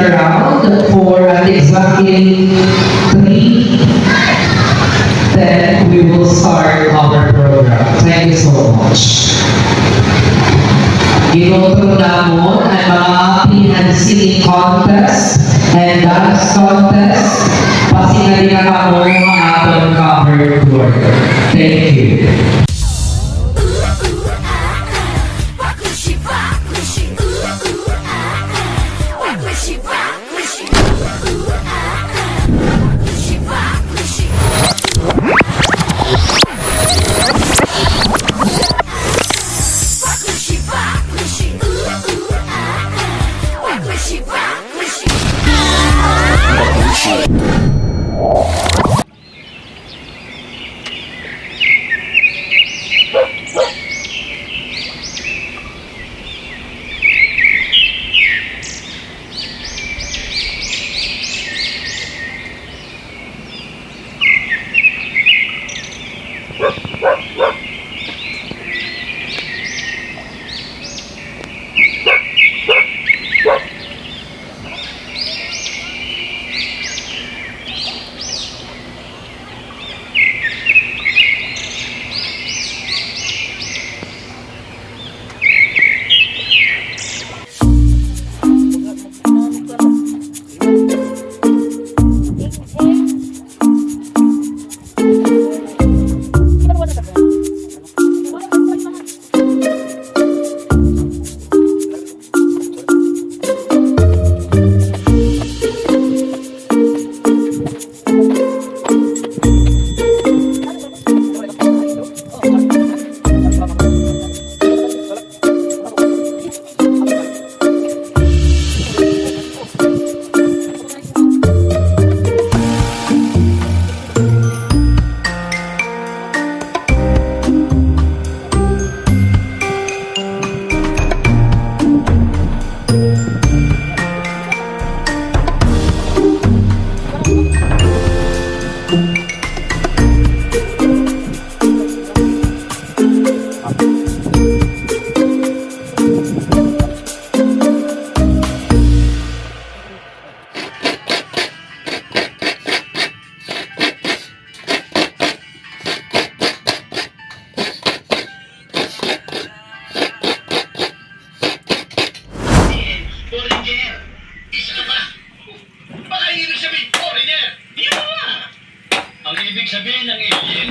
around for at exactly 3. Then we will start our program. Thank you so much. Ginotro namon ang mga api and singing contest and dance contest. Pasinali na kamo mga atong cover tour. Thank you. Ibig sabihin ng alien.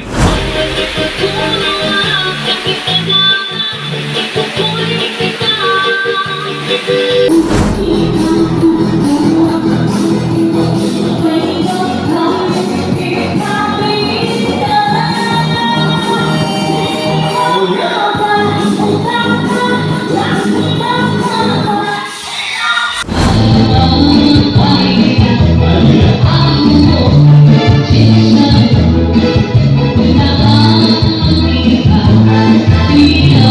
Yeah.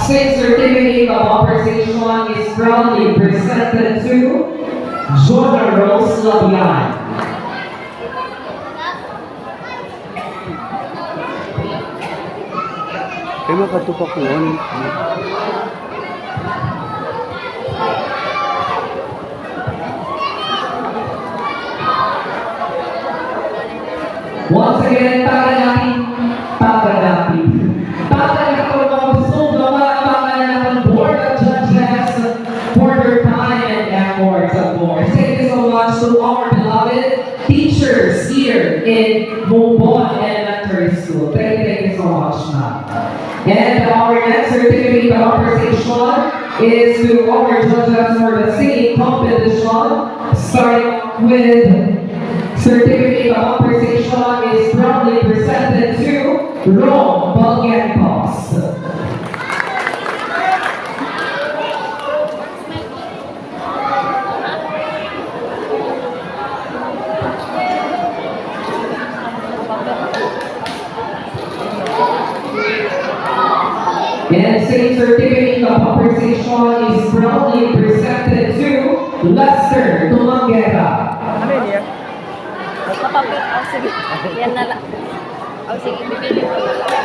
Sixth certificate of appreciation is proudly presented to Jonah Rose Labian. Kaya makatupak ko yun. Once again, tatanggapin ko mga gustong gawa ang pangalan ng Board of Judges for their time and efforts, of course. Thank you so much to our beloved teachers here in Mombon Elementary School. Thank you so much, ma'am. And our next certificate of appreciation is to our judges for the singing competition, starting with certificate of appreciation is proudly presented to Rome Balgancos. And same certificate of appreciation is proudly presented to Lester Tumanguera. Kapapit. Oh, sige. Yan na lang. Oh, sige. Bibili ko na lang.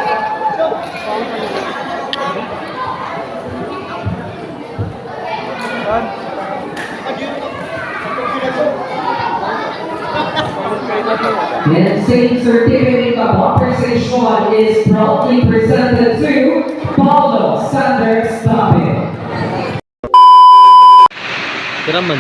And same certificate of appreciation is proudly presented to Paulo Sanders Tabe. Kiraman.